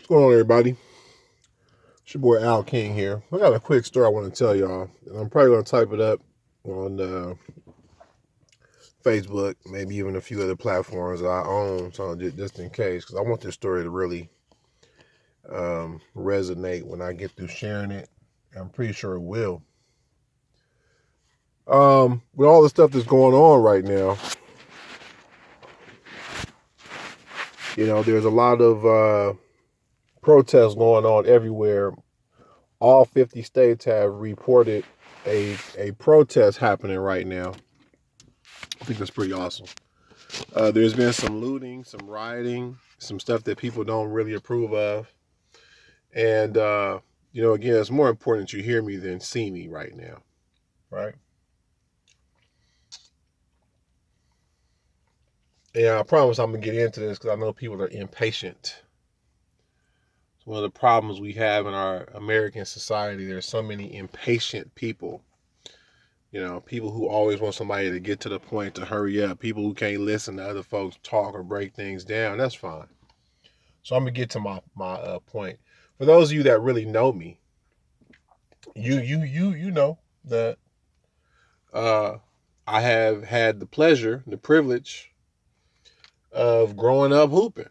What's going on, everybody? It's your boy Al King here. I got a quick story I want to tell y'all, and I'm probably going to type it up on Facebook, maybe even a few other platforms that I own, so just in case, because I want this story to really resonate when I get through sharing it. I'm pretty sure it will. With all the stuff that's going on right now, there's a lot of protests going on everywhere. All 50 states have reported a protest happening right now. I think that's pretty awesome. There's been some looting, some rioting, some stuff that people don't really approve of. And, again, it's more important that you hear me than see me right now, right? And I promise I'm going to get into this because I know people are impatient. It's one of the problems we have in our American society. There's so many impatient people. People who always want somebody to get to the point, to hurry up. People who can't listen to other folks talk or break things down. That's fine. So I'm going to get to my point. For those of you that really know me, you know that I have had the pleasure, the privilege of growing up hooping.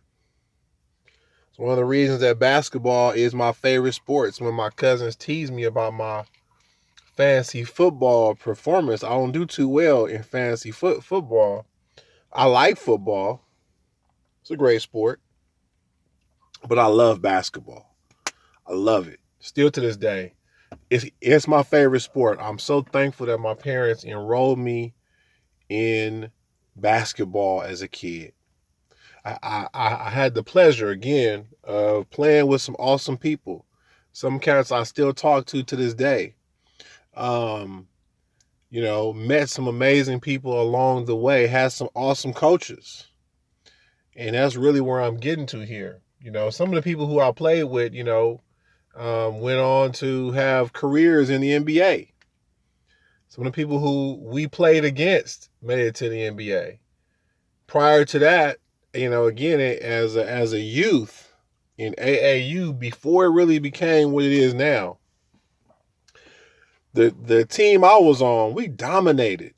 It's one of the reasons that basketball is my favorite sport. It's when my cousins tease me about my fantasy football performance. I don't do too well in fantasy football. I like football. It's a great sport. But I love basketball. I love it. Still to this day. It's my favorite sport. I'm so thankful that my parents enrolled me in basketball as a kid. I had the pleasure again of playing with some awesome people. Some cats I still talk to this day. Met some amazing people along the way, had some awesome coaches. And that's really where I'm getting to here. Some of the people who I played with, went on to have careers in the NBA. Some of the people who we played against made it to the NBA. Prior to that, again, as a youth in AAU, before it really became what it is now, the team I was on, we dominated.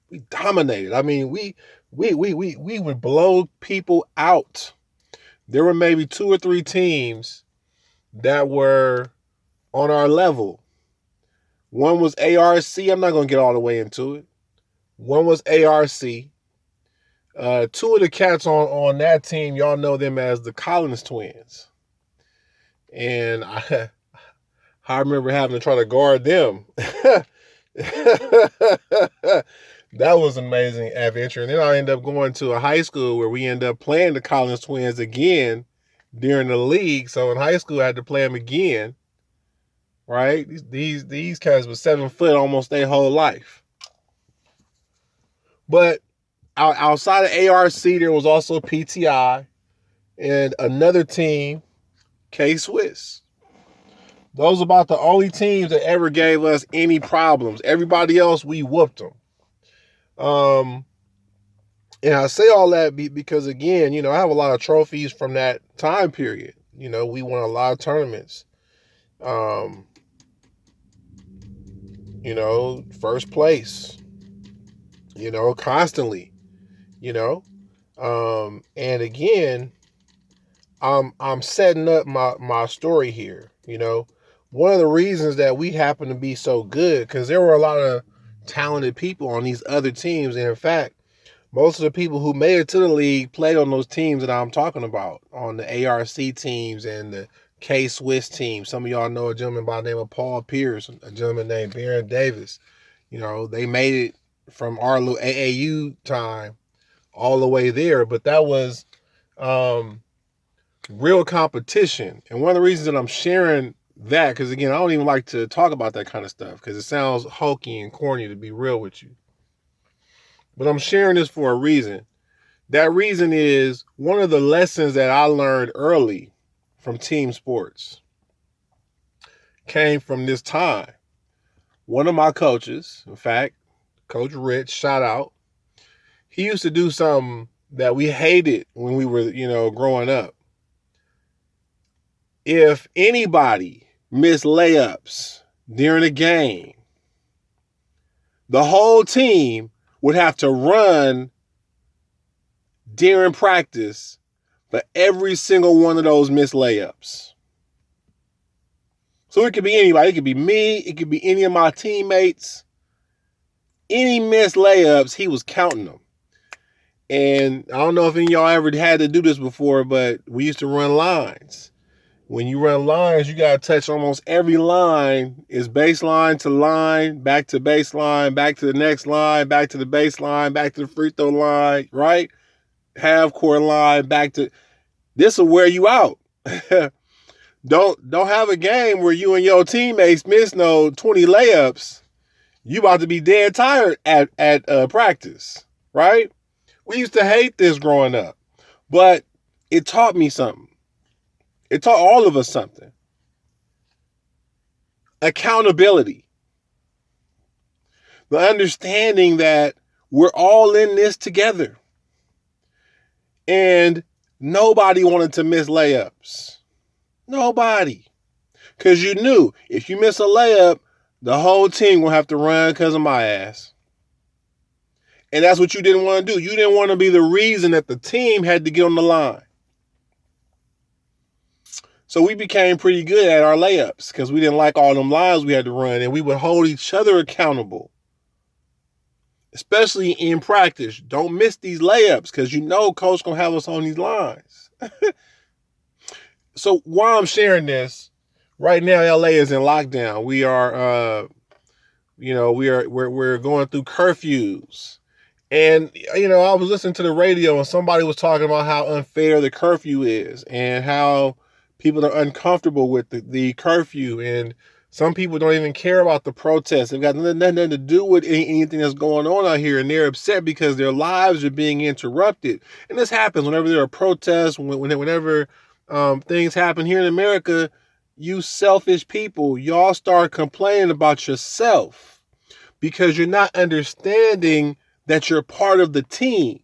We dominated. I mean, we would blow people out. There were maybe 2 or 3 teams that were on our level. One was ARC. I'm not going to get all the way into it. One was ARC. 2 of the cats on that team, y'all know them as the Collins twins. And I remember having to try to guard them. That was an amazing adventure. And then I ended up going to a high school where we ended up playing the Collins twins again during the league. So in high school, I had to play them again. Right? These cats were 7 foot almost their whole life. But outside of ARC, there was also PTI and another team, K-Swiss. Those are about the only teams that ever gave us any problems. Everybody else, we whooped them. And I say all that because, again, I have a lot of trophies from that time period. We won a lot of tournaments. First place, constantly, and again, I'm setting up my story here. One of the reasons that we happen to be so good, because there were a lot of talented people on these other teams. And in fact, most of the people who made it to the league played on those teams that I'm talking about, on the ARC teams and the K-Swiss team. Some of y'all know a gentleman by the name of Paul Pierce, a gentleman named Baron Davis. They made it from our little AAU time all the way there. But that was real competition. And one of the reasons that I'm sharing that, because, again, I don't even like to talk about that kind of stuff because it sounds hokey and corny, to be real with you. But I'm sharing this for a reason. That reason is one of the lessons that I learned early from team sports came from this time. One of my coaches, in fact, Coach Rich, shout out, he used to do something that we hated when we were, growing up. if anybody missed layups during a game, the whole team would have to run during practice for every single one of those missed layups. So it could be anybody. It could be me. It could be any of my teammates. Any missed layups, he was counting them. And I don't know if any of y'all ever had to do this before, but we used to run lines. When you run lines, you got to touch almost every line. Is baseline to line, back to baseline, back to the next line, back to the baseline, back to the free throw line, right? Half court line, back to... This will wear you out. Don't have a game where you and your teammates miss no 20 layups. You about to be dead tired at practice, right? We used to hate this growing up, but it taught me something. It taught all of us something. Accountability. The understanding that we're all in this together. And nobody wanted to miss layups. Nobody. Because you knew if you miss a layup, the whole team will have to run because of my ass. And that's what you didn't want to do. You didn't want to be the reason that the team had to get on the line. So we became pretty good at our layups because we didn't like all them lines we had to run, and we would hold each other accountable. Especially in practice. Don't miss these layups because you know coach going to have us on these lines. So while I'm sharing this, right now LA is in lockdown. We are we're going through curfews. And, I was listening to the radio and somebody was talking about how unfair the curfew is and how people are uncomfortable with the curfew. And some people don't even care about the protests. They've got nothing to do with anything that's going on out here. And they're upset because their lives are being interrupted. And this happens whenever there are protests, whenever things happen here in America. You selfish people, y'all start complaining about yourself because you're not understanding that you're part of the team.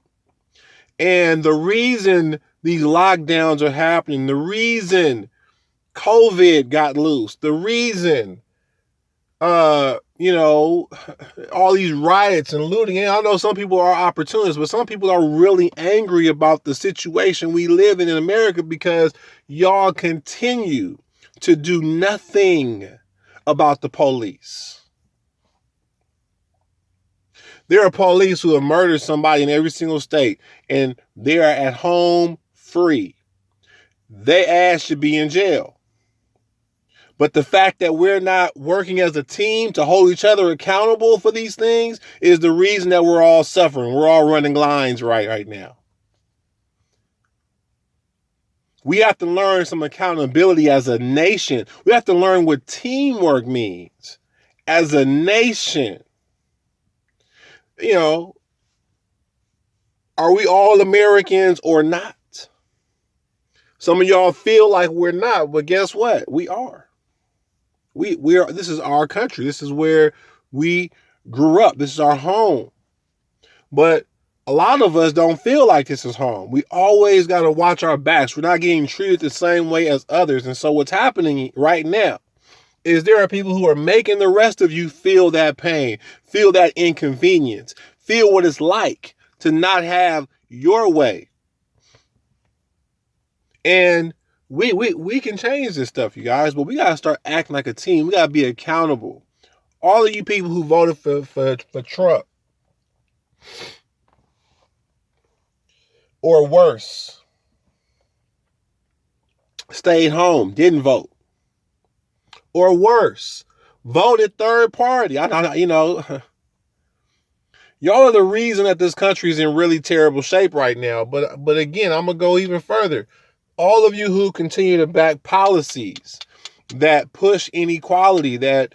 And the reason these lockdowns are happening, the reason COVID got loose, the reason, all these riots and looting. And I know some people are opportunists, but some people are really angry about the situation we live in America because y'all continue to do nothing about the police. There are police who have murdered somebody in every single state, and they are at home free. They ass should be in jail. But the fact that we're not working as a team to hold each other accountable for these things is the reason that we're all suffering. We're all running lines right now. We have to learn some accountability as a nation. We have to learn what teamwork means as a nation. Are we all Americans or not? Some of y'all feel like we're not, but guess what? We are. We are. This is our country. This is where we grew up. This is our home. But a lot of us don't feel like this is home. We always got to watch our backs. We're not getting treated the same way as others. And so what's happening right now is there are people who are making the rest of you feel that pain, feel that inconvenience, feel what it's like to not have your way. And we can change this stuff, you guys, but we got to start acting like a team. We got to be accountable. All of you people who voted for Trump, or worse, stayed home, didn't vote. Or worse, voted third party. Y'all are the reason that this country is in really terrible shape right now. But again, I'm going to go even further. All of you who continue to back policies that push inequality, that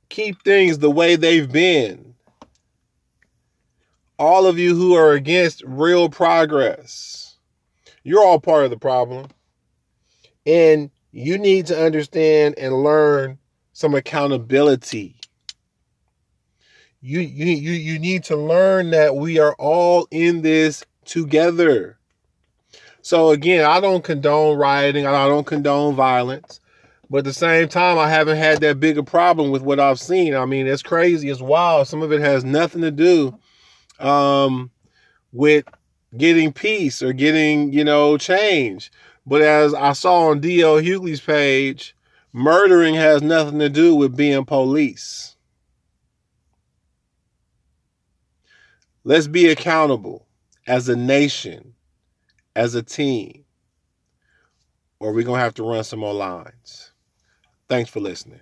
keep things the way they've been. All of you who are against real progress. You're all part of the problem. And you need to understand and learn some accountability. You need to learn that we are all in this together. So again, I don't condone rioting. I don't condone violence. But at the same time, I haven't had that bigger problem with what I've seen. I mean, it's crazy. It's wild. Some of it has nothing to do with getting peace or getting, change. But as I saw on D.L. Hughley's page, murdering has nothing to do with being police. Let's be accountable as a nation, as a team, or we're going to have to run some more lines. Thanks for listening.